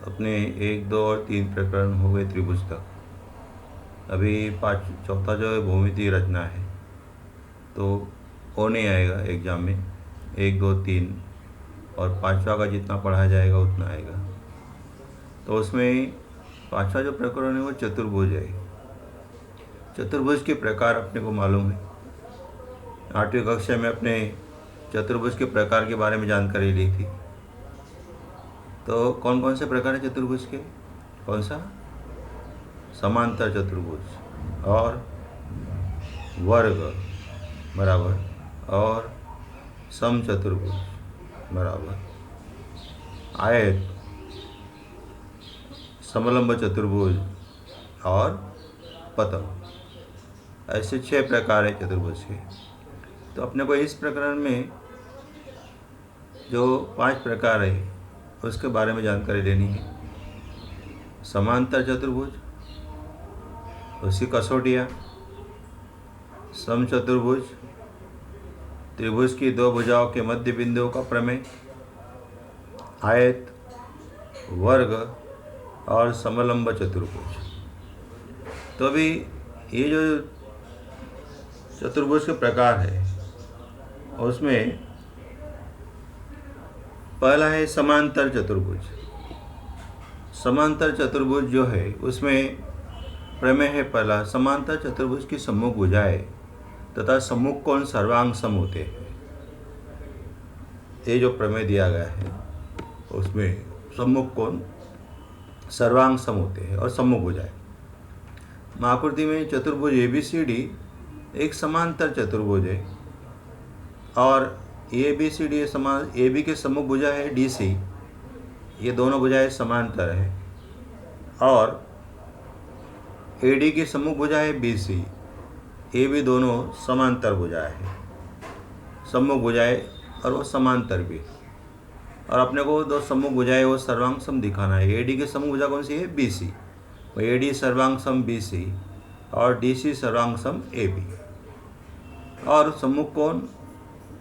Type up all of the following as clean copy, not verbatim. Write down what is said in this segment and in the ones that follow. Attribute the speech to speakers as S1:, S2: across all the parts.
S1: अपने 1, 2 और 3 प्रकरण हो गए त्रिभुज तक। अभी चौथा जो है भौमितीय रचना है, तो वो नहीं आएगा एग्ज़ाम में। 1, 2, 3 और 5वां का जितना पढ़ा जाएगा उतना आएगा। तो उसमें 5वां जो प्रकरण है वो चतुर्भुज है। चतुर्भुज के प्रकार अपने को मालूम है। 8वीं कक्षा में अपने चतुर्भुज के प्रकार के बारे में जानकारी ली थी। तो कौन कौन से प्रकार है चतुर्भुज के? कौन सा? समांतर चतुर्भुज और वर्ग बराबर और समचतुर्भुज बराबर, आयत, समलंब चतुर्भुज और पतंग। ऐसे 6 प्रकार है चतुर्भुज के। तो अपने को इस प्रकरण में जो 5 प्रकार है उसके बारे में जानकारी लेनी है। समांतर चतुर्भुज, उसकी कसौटियाँ, समचतुर्भुज, त्रिभुज की 2 भुजाओं के मध्य बिंदुओं का प्रमेय, आयत, वर्ग और समलंब चतुर्भुज। तो अभी ये जो चतुर्भुज के प्रकार है उसमें पहला है समांतर चतुर्भुज। समांतर चतुर्भुज जो है उसमें प्रमेय है पहला, समांतर चतुर्भुज की सम्मुख भुजाएं तथा सम्मुख कोण सर्वांग सम होते हैं। ये जो प्रमेय दिया गया है उसमें सम्मुख कोण सर्वांग सम होते हैं और सम्मुख भुजाएं। आकृति में चतुर्भुज ABCD एक समांतर चतुर्भुज है और ABCD समान, AB के सम्मुख भुजा है DC, ये दोनों भुजाएं समांतर है, और AD की सम्मुख भुजा है BC, ये भी दोनों समांतर भुजाएं हैं, सम्मुख भुजाएं और वो समांतर भी। और अपने को 2 सम्मुख भुजाएं वो सर्वांग सम दिखाना है। AD की सम्मुख भुजा कौन सी है? BC। AD सर्वांग सम BC और DC सर्वांग सम AB। और सम्मुख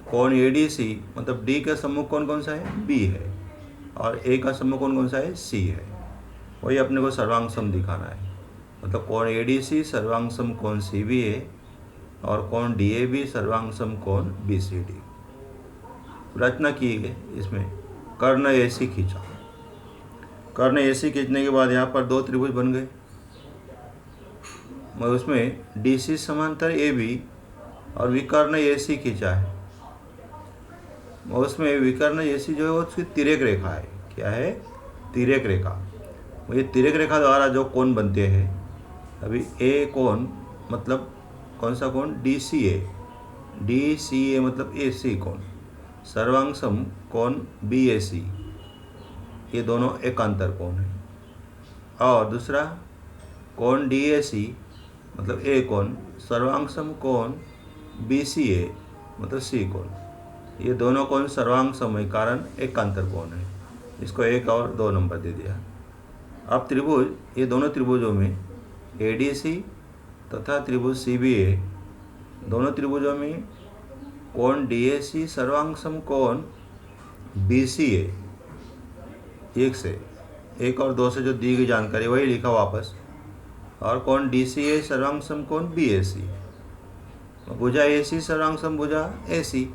S1: कोण ADC मतलब D का सम्मुख कोण कौन सा है? B है, और A का सम्मुख कोण कौन सा है? C है। वही अपने को सर्वांग सम दिखाना है। मतलब कोण ADC सर्वांग सम कोण CB है और कोण DAB सर्वांग सम कोण BCD। रचना की है इसमें कर्ण AC खींचा। कर्ण AC खींचने के बाद यहाँ पर 2 त्रिभुज बन गए। मैं उसमें DC समांतर AB और विकर्ण AC खींचा है। उसमें विकर्ण AC जो है वो उसकी तिर्यक रेखा है। क्या है? तिर्यक रेखा। ये तिर्यक रेखा द्वारा जो कोण बनते हैं, अभी A कोण मतलब कौन सा कोण? DCA। DCA मतलब AC कोण। सर्वांग सम कोण BAC, ये दोनों एकांतर कोण है। और दूसरा कोण DAC मतलब A कोण, सर्वांग सम कोण BCA मतलब C कोण, ये दोनों कोण सर्वांग सम है, कारण एकांतर कोण है। इसको 1 और 2 नंबर दे दिया। अब त्रिभुज, ये दोनों त्रिभुजों में ADC तथा त्रिभुज CBA, दोनों त्रिभुजों में कोण DAC सर्वांग सम कोण BCA, 1 से 1 और 2 से जो दी गई जानकारी वही लिखा वापस। और कोण DCA सर्वांग सम कोण BAC, भुजा AC सर्वांग सम भुजा AC,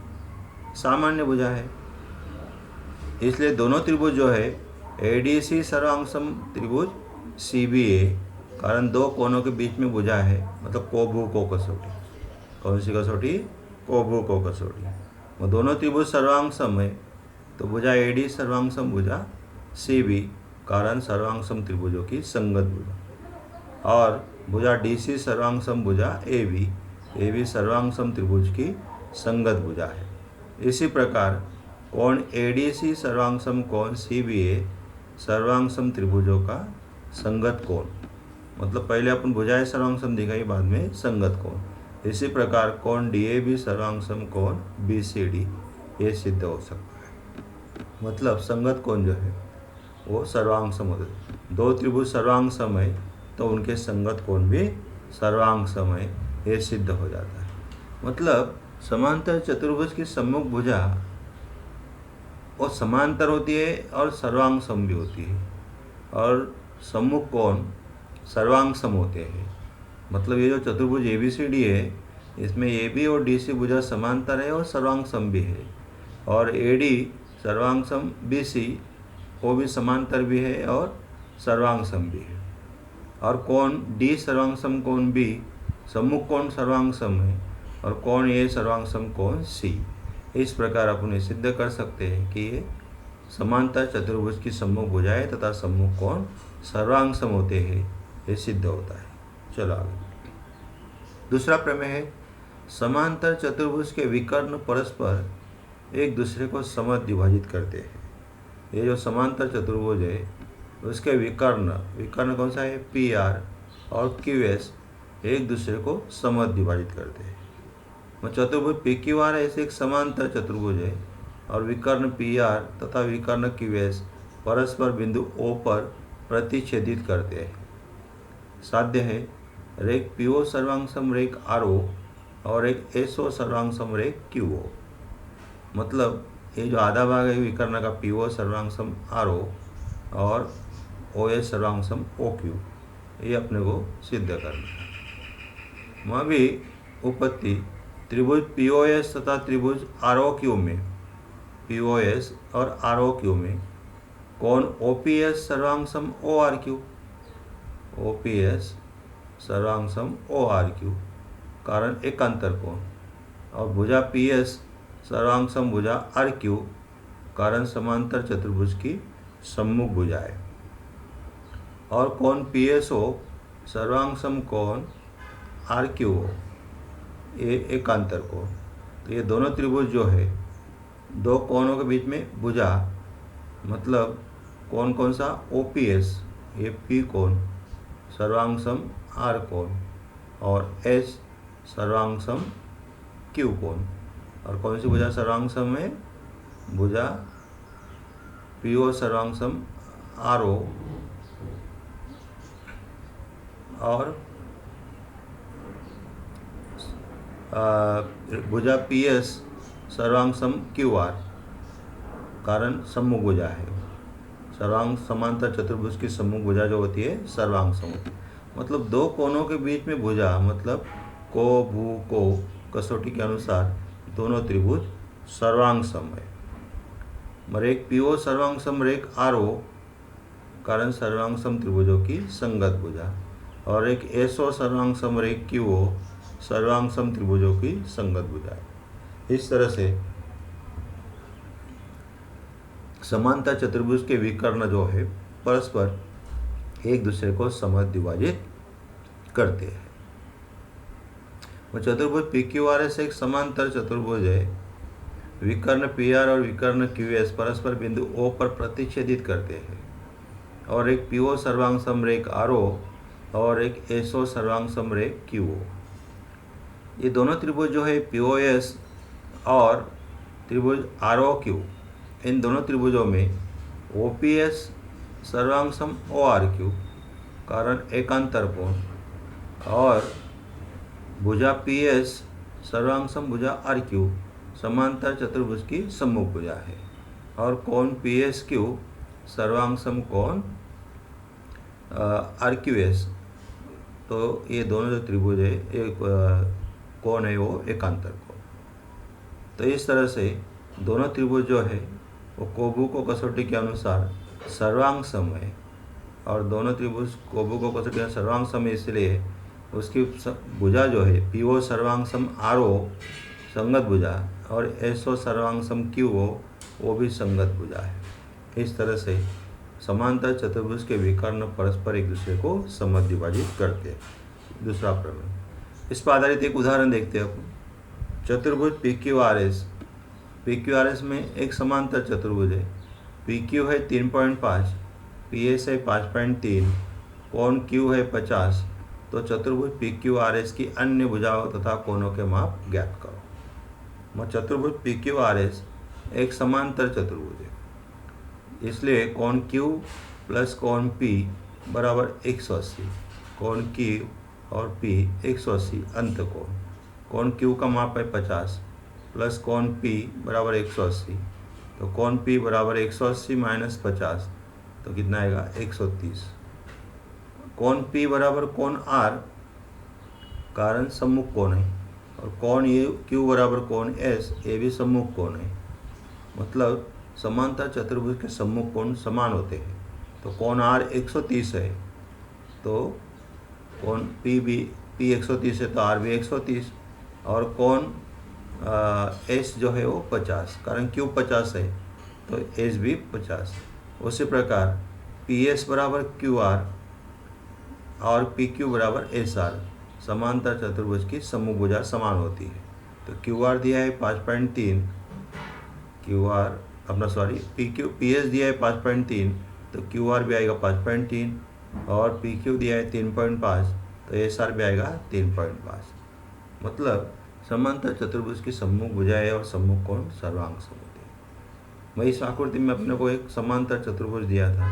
S1: सामान्य भुजा है। इसलिए दोनों त्रिभुज जो है ADC सर्वांग सम त्रिभुज CBA, कारण 2 कोणों के बीच में भुजा है, मतलब कोभु को कसौटी। कौन सी कसौटी? कोभु को कसौटी। वो दोनों त्रिभुज सर्वांग सम है, तो भुजा AD सर्वांग सम भुजा CB, कारण सर्वांग सम त्रिभुजों की संगत भुजा। और भुजा DC सर्वांग सम भुजा AB सर्वांग सम त्रिभुज की संगत भुजा है। इसी प्रकार कोण ADC सर्वांग सम कोण CBA सर्वांग सम त्रिभुजों का संगत कोण, मतलब पहले अपन भुजाएं सर्वांग सम दिखाई, बाद में संगत कोण। इसी प्रकार कोण DAB सर्वांग सम कोण BCD ये सिद्ध हो सकता है। मतलब संगत कोण जो है वो सर्वांग सम होते हैं। 2 त्रिभुज सर्वांग सम है तो उनके संगत कोण भी सर्वांग सम है, ये सिद्ध हो जाता है। मतलब समांतर चतुर्भुज की सम्मुख भुजा वो समांतर होती है और सर्वांग सम भी होती है। और सम्मुख कोण सर्वांग सम होते हैं। मतलब ये जो चतुर्भुज ABCD है, इसमें AB और DC भुजा समांतर है और सर्वांग सम भी है, और AD सर्वांग सम BC वो भी समांतर भी है और सर्वांग सम भी है, और कोण D सर्वांग सम कोण B सम्मुख कोण सर्वांग सम है, और कोण A सर्वांग सम कोण C। इस प्रकार अपन ये सिद्ध कर सकते हैं कि ये समांतर चतुर्भुज की सम्मुख भुजाएं तथा सम्मुख कोण सर्वांग सम होते हैं, ये सिद्ध होता है। चलो आगे। दूसरा प्रमेय है, समांतर चतुर्भुज के विकर्ण परस्पर एक दूसरे को समद्विभाजित करते हैं। ये जो समांतर चतुर्भुज है उसके विकर्ण कौन सा है, PR और QS एक दूसरे को समद्विभाजित करते हैं। चतुर्भुज PQRS एक समांतर चतुर्भुज है और विकर्ण PR तथा विकर्ण QS परस्पर बिंदु O पर प्रतिच्छेदित करते हैं। साध्य है रेख PO सर्वांग सम रेख RO और एक SO सर्वांग सम रेख QO। मतलब ये जो आधा भाग है विकर्ण का PO सर्वांग सम RO और OS सर्वांग सम OQ, ये अपने को सिद्ध करना है। वहाँ भी उपपत्ति त्रिभुज POS तथा त्रिभुज ROQ में, POS और ROQ में कोण OPS सर्वांग सम ORQ, OPS सर्वांग सम ORQ कारण एकांतर कोण, और भुजा PS सर्वांग सम भुजा RQ कारण समांतर चतुर्भुज की सम्मुख भुजाएं, और कोण PSO सर्वांग सम कोण RQO ये एकांतर कोण। तो ये दोनों त्रिभुज जो है दो कोणों के बीच में भुजा, मतलब कोण कौन सा, OPS ये P कोण सर्वांग सम R कोण, और S सर्वांग सम Q कोण। और कौन सी भुजा सर्वांग सम है, भुजा PO सर्वांग सम RO और भुजा PS सर्वांग सम QR कारण सम्मुख भुजा है। सर्वांग समांतर चतुर्भुज की सम्मुख भुजा जो होती है सर्वांग सम होती है। मतलब दो कोणों के बीच में भुजा, मतलब को भू को कसौटी के अनुसार दोनों त्रिभुज सर्वांग सम है। रेख PO सर्वांग सम रेख RO कारण सर्वांग सम त्रिभुजों की संगत भुजा, और एक SO सर्वांग सम रेख QO सर्वांग सम त्रिभुजों की संगत भुजा है। इस तरह से समांतर चतुर्भुज के विकर्ण जो है परस्पर एक दूसरे को समद्विभाजित करते हैं। वो चतुर्भुज PQRS एक समांतर चतुर्भुज है। विकर्ण PR और विकर्ण QS परस्पर बिंदु O पर प्रतिच्छेदित करते हैं, और एक PO सर्वांग सम रेख RO और एक SO सर्वांग सम रेख QO। ये दोनों त्रिभुज जो है POS और त्रिभुज ROQ, इन दोनों त्रिभुजों में OPS सर्वांग सम ORQ कारण एकांतर कोण, और भुजा PS सर्वांग सम भुजा RQ समांतर चतुर्भुज की सम्मुख भुजा है, और कोण PSQ सर्वांग सम कोण RQS। तो ये दोनों जो त्रिभुज है एक कोण है वो एकांतर कोण। तो इस तरह से दोनों त्रिभुज जो है वो कोबू को कसौटी के अनुसार सर्वांग सम है, और दोनों त्रिभुज कोबू को कसौटी के सर्वांग सम इसलिए उसकी भुजा जो है PO सर्वांग सम RO संगत भुजा, और SO सर्वांग सम QO वो भी संगत भुजा है। इस तरह से समांतर चतुर्भुज के विकर्ण परस्पर एक दूसरे को समद्विभाजित करते हैं। दूसरा प्रमेय, इस पर आधारित एक उदाहरण देखते हैं अपन। चतुर्भुज PQRS में एक समांतर चतुर्भुज है। PQ है 3.5, PS है 5.3, कोण Q है 50। तो चतुर्भुज PQRS की अन्य भुजाओं तथा कोणों के माप ज्ञात करो। चतुर्भुज PQRS एक समांतर चतुर्भुज है, इसलिए कोण Q प्लस कोण P बराबर 180। कोण Q और P 180 अंत कोण Q का माप है 50 प्लस कोण P बराबर 180। तो कोण P बराबर 180 माइनस 50, तो कितना आएगा 130। कोण P बराबर कोण R, कारण सम्मुख कोण है, और कोण Q बराबर कोण S, ये भी सम्मुख कोण है। मतलब समांतर चतुर्भुज के सम्मुख कोण समान होते हैं। तो कोण R 130 है, तो कोण P 130 है, तो R भी 130, और कोण S जो है वो 50, कारण Q 50 है तो S भी 50। उसी प्रकार PS बराबर QR और PQ बराबर SR, समांतर चतुर्भुज की सम्मुख भुजा समान होती है। तो QR दिया है 5.3, PS दिया है 5.3, तो QR भी आएगा 5.3, और PQ दिया है 3.5, तो SR भी आएगा 3.5। मतलब समांतर चतुर्भुज की सम्मुख भुजाएं और सम्मुख कोण सर्वांग सम होते हैं। वही इस आकृति में अपने को एक समांतर चतुर्भुज दिया था,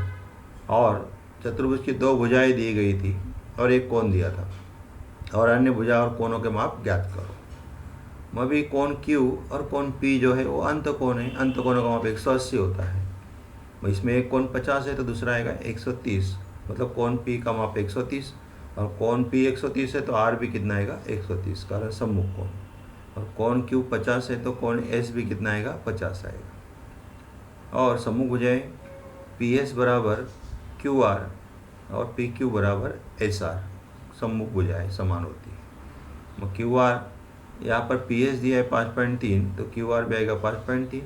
S1: और चतुर्भुज की 2 भुजाएं दी गई थी और एक कोण दिया था, और अन्य भुजा और कोणों के माप ज्ञात करो। अभी कोण Q और कोण P जो है वो अंत कोण है, अंत कोणों का माप 180 होता है। इसमें एक कोण 50 है तो दूसरा आएगा 130, मतलब कोण P का माप 130, और कोण P 130 है तो R भी कितना आएगा 130, कारण सम्मुख कोण। और कोण Q 50 है तो कोण S भी कितना आएगा 50 आएगा। और सम्मुख भुजाएं PS बराबर QR और PQ बराबर SR, सम्मुख भुजाएं समान होती है। QR यहाँ पर PS दिया है 5.3, तो QR भी आएगा 5.3,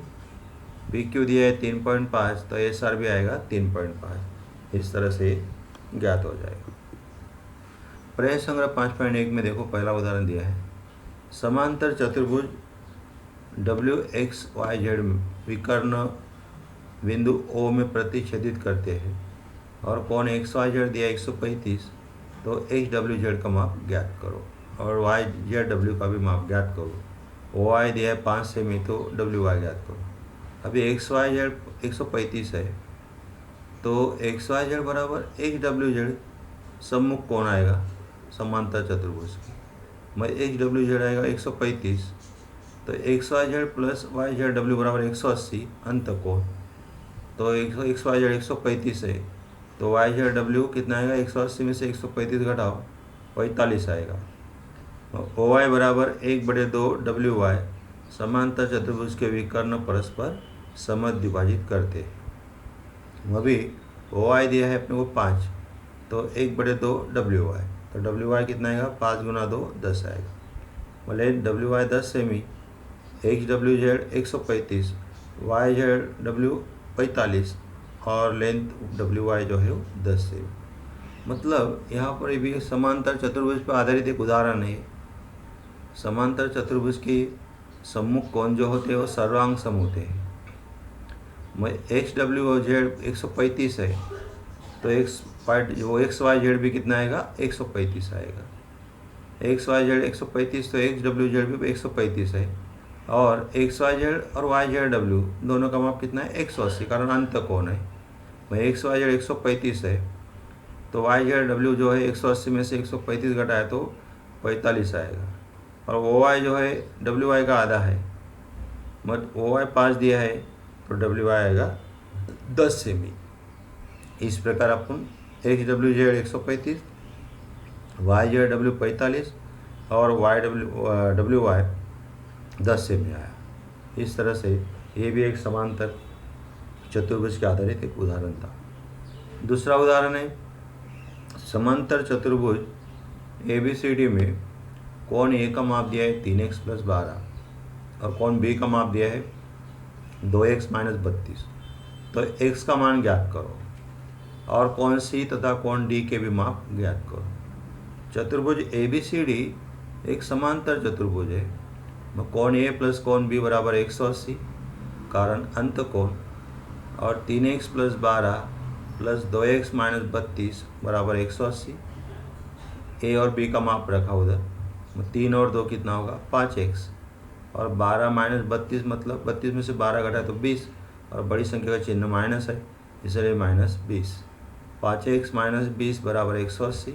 S1: PQ दिया है 3.5, तो SR भी आएगा 3.5। इस तरह से ज्ञात हो जाएगा। प्रश्न संग्रह 5.1 में देखो, पहला उदाहरण दिया है, समांतर चतुर्भुज WXYZ विकर्ण बिंदु O में प्रतिच्छेदित करते हैं, और कोण XYZ दिया 135, तो HWZ का माप ज्ञात करो, और YZW का भी माप ज्ञात करो। OI दिया है 5 सेमी, तो WY ज्ञात करो। अभी XYZ 135 है, तो XYZ बराबर HWZ सम्मुख कोण आएगा समांतर चतुर्भुज की। HWZ आएगा 135, तो XYZ प्लस YZW बराबर 180 अंत कोण। तो XYZ 135 है, तो YZW कितना आएगा, 180 में से 135 घटाओ 45 आएगा। OY बराबर 1/2 WY, समांतर चतुर्भुज के विकर्ण परस्पर समद्विभाजित करते हैं। अभी OI दिया है अपने को 5, तो 1/2 WY, तो WY कितना आएगा, 5 गुना 2 10 आएगा। बोले WY 10 सेमी, HWZ 135, YZW 45, और लेंथ WY जो है वो 10 सेमी। मतलब यहाँ पर भी समांतर चतुर्भुज पर आधारित एक उदाहरण है। समांतर चतुर्भुज की सम्मुख कोण जो होते हैं वो सर्वांग सम होते हैं। HWZ 135 है, तो XYZ भी कितना आएगा, 135 आएगा। XYZ 135, तो HWZ भी 135 है, और XYZ और YZW दोनों का माप कितना है, 180, कारण अंत कोण है। XYZ 135 है, तो YZW जो है 180 में से 135 घटाए तो 45 आएगा, और OY जो है WY का आधा है, OY 5 दिया है, तो WY आएगा 10 सेमी। इस प्रकार अपन HWZ 135, YZW 45 और WY 10 सेमी आया। इस तरह से ये भी एक समांतर चतुर्भुज के आधारित एक उदाहरण था। दूसरा उदाहरण है, समांतर चतुर्भुज ABCD में कोण A का माप दिया है 3x + 12, और कोण B का माप दिया है 2x - 32, तो x का मान ज्ञात करो, और कोण C तथा कोण D के भी माप ज्ञात करो। चतुर्भुज ABCD एक समांतर चतुर्भुज है। कोण A + कोण B बराबर 180, कारण अंत कोण, और 3x + 12 + 2x - 32 बराबर 180। A और B का माप रखा उधर, 3 और 2 कितना होगा, 5x, और 12 - 32 मतलब 32 में से 12 घटाए तो 20, और बड़ी संख्या का चिन्ह माइनस है, इसलिए -20। 5x - 20 बराबर 180,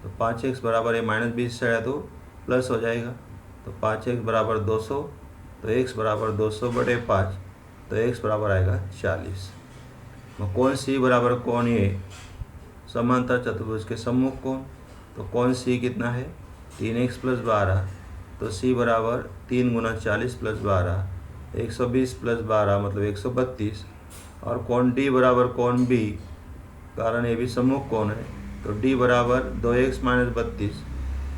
S1: तो 5x बराबर -20 से आया तो प्लस हो जाएगा, तो 5x बराबर 200, तो x बराबर 200/5, तो x बराबर आएगा 40। कोण सी बराबर कोण ए समांतर चतुर्भुज के सम्मुख कोण। तो कोण सी कितना है 3x + 12, तो सी बराबर 3 × 40 + 12 120 + 12 मतलब 132। और कोण डी बराबर कोण बी, कारण ये भी सम्मुख कोण है, तो डी बराबर 2x - 32,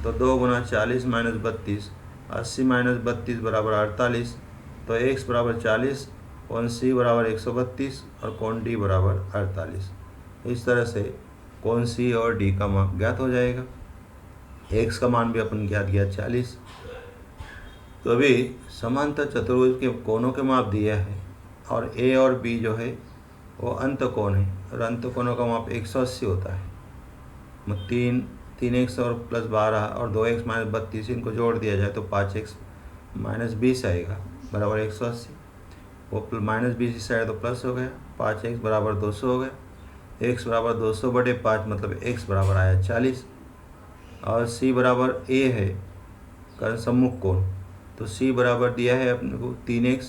S1: तो 2 × 40 - 32 80 - 32 बराबर 48, तो x बराबर 40, कोण सी बराबर 132 और कोण डी बराबर 48। इस तरह से कोण सी और डी का मान ज्ञात हो जाएगा। x का मान भी अपन ज्ञात किया 40। तो अभी समांतर चतुर्भुज के कोणों के माप दिया है और a और b जो है वो अंत कोण है और अंत कोणों का माप 180 होता है। 3x और +12 और 2x - 32 इनको जोड़ दिया जाए तो 5x - 20 आएगा बराबर 180। वो -20 इस साइड तो प्लस हो गया, 5x बराबर 200 हो गया। x बराबर 200 बटे 5 मतलब x बराबर आया 40। और c बराबर a है कारण सम्मुख कोण, तो c बराबर दिया है अपने को 3x,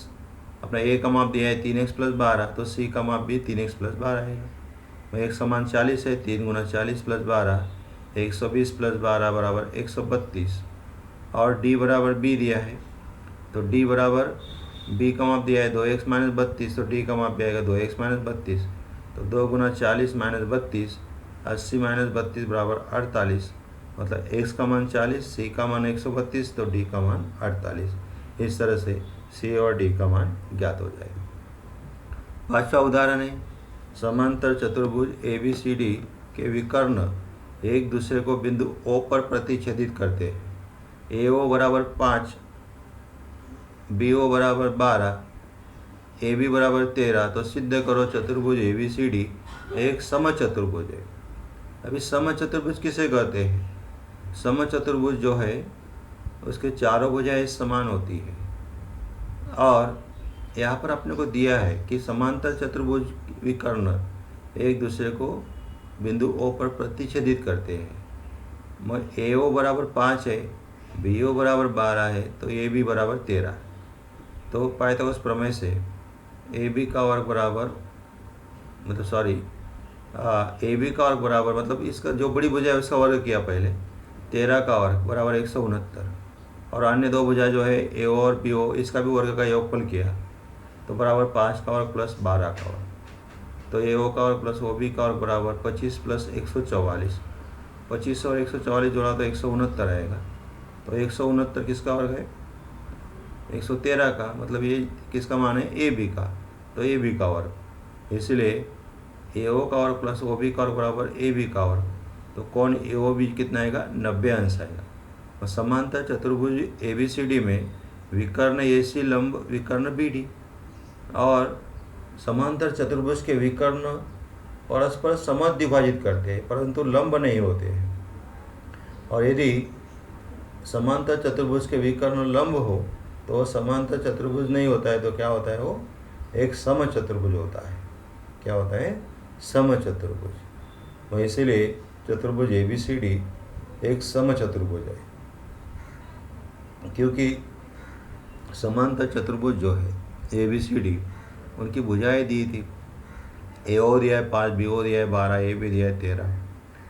S1: अपना a का माप दिया है 3x + 12, तो c का माप भी 3x + 12 है। x समान 40 है, 3 × 40 + 12 120 + 12 बराबर 132। और d बराबर b दिया है, तो d बराबर b का माप दिया है 2x - 32, तो d का माप भी आएगा 2x - 32, तो 2 × 40 - 32 80 - 32 बराबर 48, मतलब x का मान 40, c का मान 132, तो d का मान 48। इस तरह से c और d का मान ज्ञात हो जाएगा। पांचवा उदाहरण है समांतर चतुर्भुज ABCD के विकर्ण एक दूसरे को बिंदु O पर प्रतिच्छेदित करते हैं। AO बराबर 5, BO बराबर 12, AB बराबर 13, तो सिद्ध करो चतुर्भुज ABCD एक समचतुर्भुज है। अभी समचतुर्भुज किसे कहते हैं? समचतुर्भुज जो है उसके चारों भुजाएं समान होती है और यहाँ पर अपने को दिया है कि समांतर चतुर्भुज विकर्ण एक दूसरे को बिंदु O पर प्रतिच्छेदित करते हैं। AO बराबर 5 है, BO बराबर 12 है, तो AB बराबर 13। तो पाइथागोरस प्रमेय से AB का वर्ग बराबर AB का वर्ग बराबर मतलब इसका जो बड़ी भुजा है उसका वर्ग किया पहले, 13 का वर्ग बराबर 169, और अन्य दो भुजा जो है AO और BO इसका भी वर्ग का योगफल किया तो बराबर 5 का वर्ग + 12 का वर्ग, तो AO का वर्ग + OB का वर्ग बराबर 25 + 144। 25 और 144 जोड़ा तो 169 आएगा, तो 169 किसका वर्ग है 113 का, मतलब ये किसका मान है AB का, तो AB का वर्ग, इसलिए AO का वर्ग + OB का वर्ग बराबर AB का वर्ग, तो कोण AOB कितना आएगा 90 अंश आएगा। और समांतर चतुर्भुज ABCD में विकर्ण AC लंब विकर्ण BD और समांतर चतुर्भुज के विकर्ण परस्पर समद्विभाजित करते हैं परंतु लंब नहीं होते हैं। और यदि समांतर चतुर्भुज के विकर्ण लंब हो तो वो समांतर चतुर्भुज नहीं होता है, तो क्या होता है वो एक समचतुर्भुज होता है। क्या होता है समचतुर्भुज। तो इसीलिए चतुर्भुज ABCD एक समचतुर्भुज है, क्योंकि समांतर चतुर्भुज जो है ABCD उनकी भुजाएं दी थी, AO दिया है 5, BO दिया है 12, AB दिया है 13।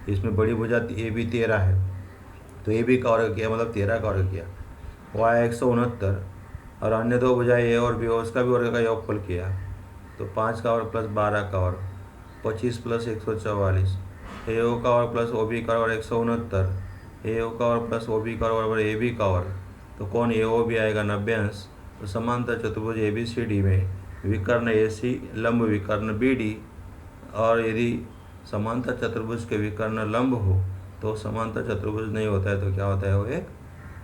S1: इसमें बड़ी भुजा AB 13 है, तो AB का वर्ग किया मतलब 13 का वर्ग किया, वो आया 169, और अन्य दो भुजाएं A और BO उसका भी वर्ग का योगफल किया तो 5 का वर्ग + 12 का वर्ग 25 + 144, AO का वर्ग + OB का वर्ग 169, AO का वर्ग + OB का वर्ग बराबर AB का वर्ग, तो कोण AOB आएगा 90 अंश। तो समांतर चतुर्भुज ABCD में विकर्ण AC लंब विकर्ण BD, और यदि समांतर चतुर्भुज के विकर्ण लंब हो तो समांतर चतुर्भुज नहीं होता है, तो क्या होता है वो एक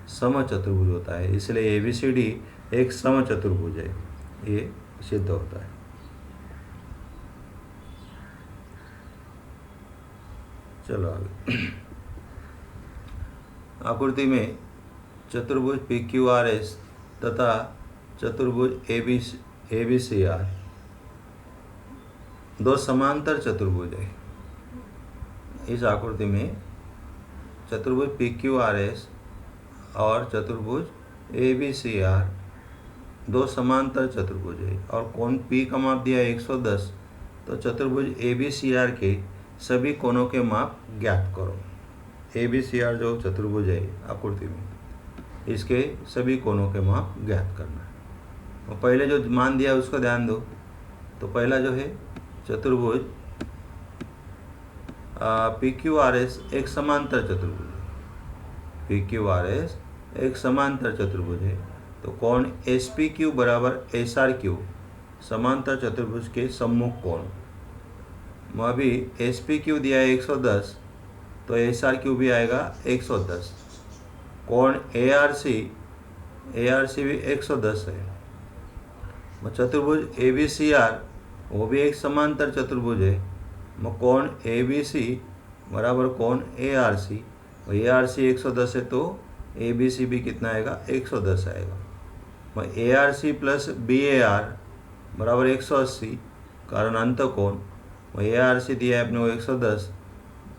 S1: समचतुर्भुज होता है। इसलिए ABCD एक समचतुर्भुज है, ये सिद्ध होता है। चलो आगे। आकृति में चतुर्भुज PQRS तथा चतुर्भुज ABCR दो समांतर चतुर्भुज है। इस आकृति में चतुर्भुज PQRS और चतुर्भुज ABCR दो समांतर चतुर्भुज है और कोण P का माप दिया है 110 तो चतुर्भुज ए बी सी आर के सभी कोणों के माप ज्ञात करो। ए बी सी आर जो चतुर्भुज है आकृति में, इसके सभी कोणों के माप ज्ञात करना है। और पहले जो मान दिया है उसको ध्यान दो। तो पहला जो है चतुर्भुज पी क्यू आर एस एक समांतर चतुर्भुज है। पी क्यू आर एस एक समांतर चतुर्भुज है। तो कोण एस पी क्यू बराबर एस आर क्यू समांतर चतुर्भुज के सम्मुख कोण। अभी एस पी क्यू दिया है 110, तो एस आर क्यू भी आएगा 110। कोण ए आर सी भी 110 है। चतुर्भुज ए बी सी आर वो भी एक समांतर चतुर्भुज है। कोण ए बी सी बराबर कोण ए आर सी, ए आर सी 110 है तो ए बी सी भी कितना आएगा 110 आएगा। A R C plus B A R बराबर 180, कारण अंत कोण। ए आर सी दिया है अपने को 110,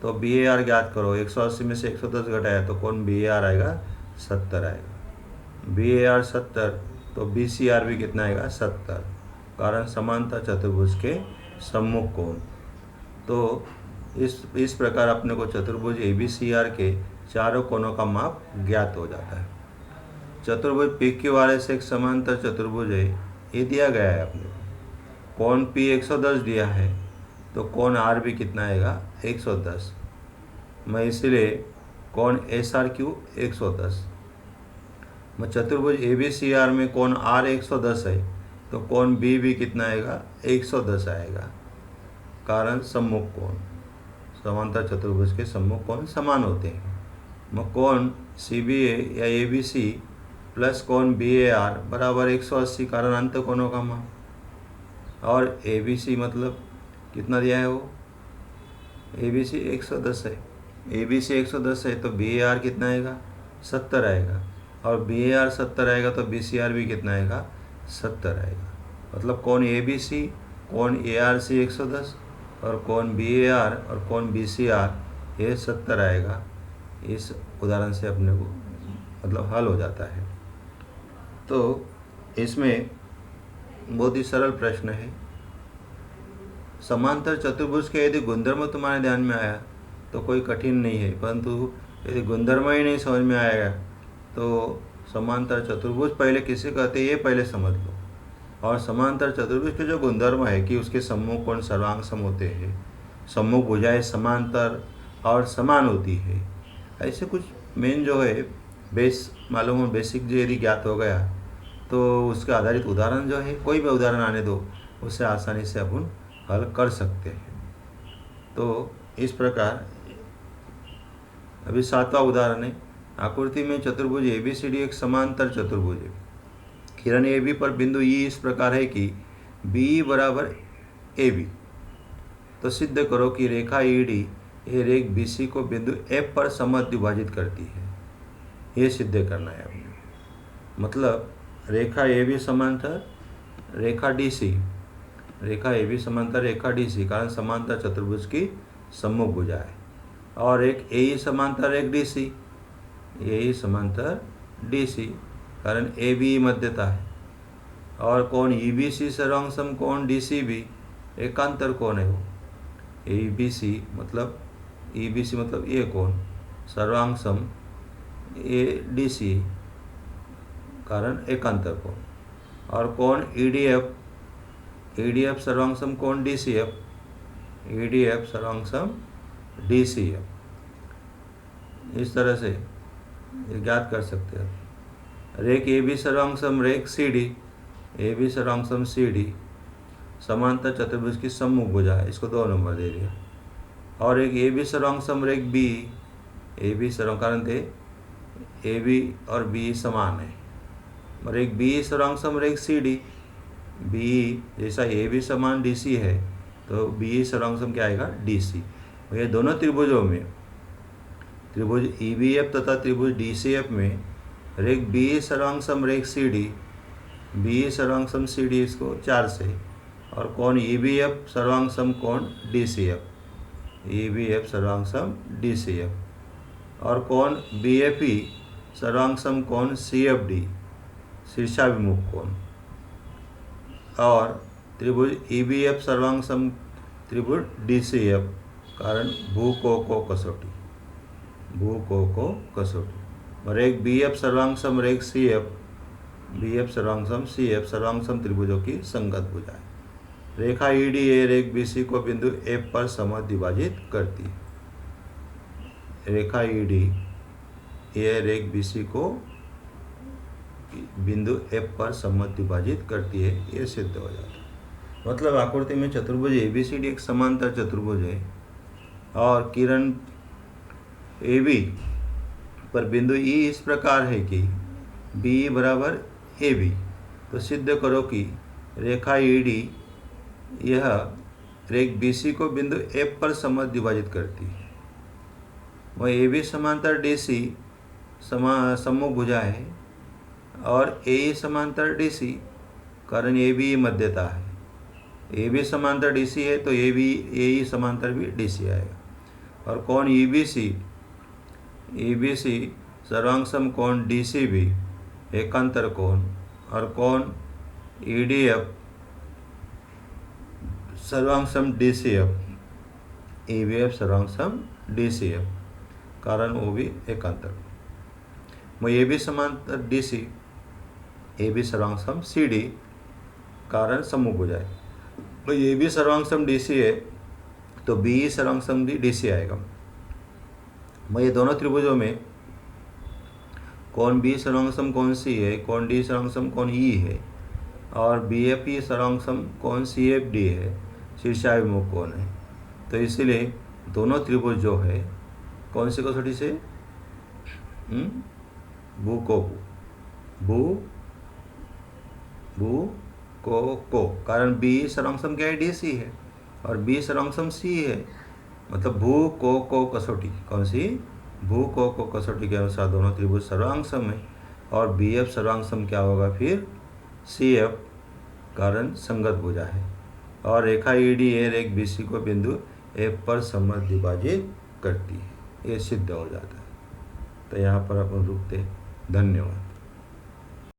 S1: तो बी ए आर ज्ञात करो। 180 में से 110 घटाया तो कोण बी ए आर आएगा 70 आएगा। बी ए आर 70 तो बी सी आर भी कितना आएगा 70, कारण समांतर चतुर्भुज के सम्मुख कोण। तो इस प्रकार अपने को चतुर्भुज ए बी सी आर के चारों कोणों का माप ज्ञात हो जाता है। चतुर्भुज पी क्यू आर एस एक समांतर चतुर्भुज है, ये दिया गया है अपने को। कोण पी 110 दिया है, तो कोण आर भी कितना आएगा 110। मैं इसलिए कोण एस आर क्यू 110। मैं चतुर्भुज ए बी सी आर में कोण आर 110 है, तो कोण बी भी कितना आएगा 110 आएगा, कारण सम्मुख कोण। समांतर चतुर्भुज के सम्मुख कोण समान होते हैं। मैं कोण सी बी ए या ए बी सी प्लस कोण बी ए आर बराबर 180, कारण अंत कोणों का माप। और ए बी सी मतलब कितना दिया है वो, ए बी सी 110 है। ए बी सी 110 है तो बी ए आर कितना आएगा 70 आएगा, और बी ए आर 70 आएगा तो बी सी आर भी कितना आएगा 70 आएगा। मतलब कोण ए बी सी, कोण ए आर सी 110 और कोण बी ए आर और कोण बी सी आर ये 70 आएगा। इस उदाहरण से अपने को मतलब हल हो जाता है। तो इसमें बहुत ही सरल प्रश्न है। समांतर चतुर्भुज के यदि गुणधर्म तुम्हारे ध्यान में आया तो कोई कठिन नहीं है, परंतु यदि गुणधर्म ही नहीं समझ में आएगा तो समांतर चतुर्भुज पहले किसे कहते हैं ये पहले समझ लो। और समांतर चतुर्भुज के जो गुणधर्म है कि उसके सम्मुख कोण सर्वांग सम होते हैं, सम्मुख भुजाएं समांतर और समान होती है, ऐसे कुछ मेन जो है बेस मालूम हो, बेसिक जो यदि ज्ञात हो गया तो उसके आधारित उदाहरण जो है कोई भी उदाहरण आने दो, उससे आसानी से अपन हल कर सकते हैं। तो इस प्रकार अभी 7वां उदाहरण है। आकृति में चतुर्भुज ए बी सी डी एक समांतर चतुर्भुज है। किरण ए बी पर बिंदु ई इस प्रकार है कि बी बराबर ए बी। तो सिद्ध करो कि रेखा ई डी ये रेख बी सी को बिंदु एफ पर समद्विभाजित करती है। ये सिद्ध करना है अपने। मतलब रेखा ए बी समांतर रेखा D C, Rekha A B समांतर रेखा डी सी, कारण समांतर चतुर्भुज की सम्मुख भुजा है। और एक ए ई समांतर एक डी सी, ए ई समांतर डी सी, कारण ए बी मध्यता है। और कोण ई बी सी सर्वांग सम कोण डी सी भी एकांतर कोण है। वो ए बी सी मतलब ये कोण सर्वांग सम ए डी सी, कारण एकांतर कोण। और कोण ई डी एफ सर्वांग सम कोण D C F, E D F सर्वांग सम डी सी एफ। इस तरह से ये ज्ञात कर सकते हैं। रेख ए बी सर्वांग सम रेख सी डी, ए बी सर्वांग सम सी डी समांतर चतुर्भुज की सम्मुख भुजा है, इसको 2 नंबर दे दिया। और एक ए बी सर्वांग सम रेख बी, ए बी सर्वांग, कारण थे ए बी और बी समान है। और एक बी सर्वांग सम रेख सी डी, बी जैसा ए बी समान डी सी है तो बी सर्वांग सम क्या आएगा डी सी। ये दोनों त्रिभुजों में, त्रिभुज ई बी एफ तथा त्रिभुज डी सी एफ में रेख बी सर्वांग सम रेख सी डी, बी सर्वांग सम सी डी इसको 4 से, और कोण ई बी एफ सर्वांग सम कोण D C F, E B F सर्वांग सम डी सी एफ। और कोण बी एफ ई सर्वांग सम कोण सी एफ डी, शीर्षाभिमुख कोण। और त्रिभुज ई बी एफ सर्वांग सम त्रिभुज DCF, कारण भू को कसोटी, भू को कसोटी। और एक BF सर्वांग रेख CF, BF सर्वांग CF सर्वांग त्रिभुजों की संगत भुजा है। रेखा EDA रेख BC को बिंदु F पर समद्विभाजित करती है। रेखा EDA रेख BC को बिंदु F पर समद्विभाजित करती है, ये सिद्ध हो जाता है। मतलब आकृति में चतुर्भुज ABCD एक समांतर चतुर्भुज है और किरण AB पर बिंदु E इस प्रकार है कि BE बराबर AB, तो सिद्ध करो कि रेखा ED यह रेख BC को बिंदु F पर समद्विभाजित करती है। वह AB समांतर DC सम्मुख भुजा है और AE समांतर DC, कारण AB मध्यता है। AB समांतर DC है तो AE समांतर भी DC आएगा। और कोण EBC सर्वांग कोण DCB एकांतर कोण, और कोण EDF सर्वांग DCF, EBF सर्वांग DCF, कारण वो भी एकांतर। AB समांतर DC, AB सर्वांग CD, कारण सम्मुख भुजा है। AB सर्वांग DC है तो BE सर्वांग भी DC आएगा। ये दोनों त्रिभुजों में कोण B सर्वांग कोण C है, कोण D सर्वांग कोण E है, और BFE सर्वांग कोण CFD है, शीर्षाभिमुख कोण है। तो इसलिए दोनों त्रिभुज जो है कौन सी कसौटी से, भू को, कारण BE सर्वांग क्या है, DC है, और B सर्वांग C है। मतलब भू को कसौटी, कौन सी, भू को कसौटी के अनुसार दोनों त्रिभुज सर्वांग सम है। और BF सर्वांग सम क्या होगा फिर, CF, कारण संगत भुजा है। और रेखा EDA रेख BC को बिंदु F पर समद्विभाजित करती है, ये सिद्ध हो जाता है। तो यहाँ पर अपन रुकते हैं। धन्यवाद।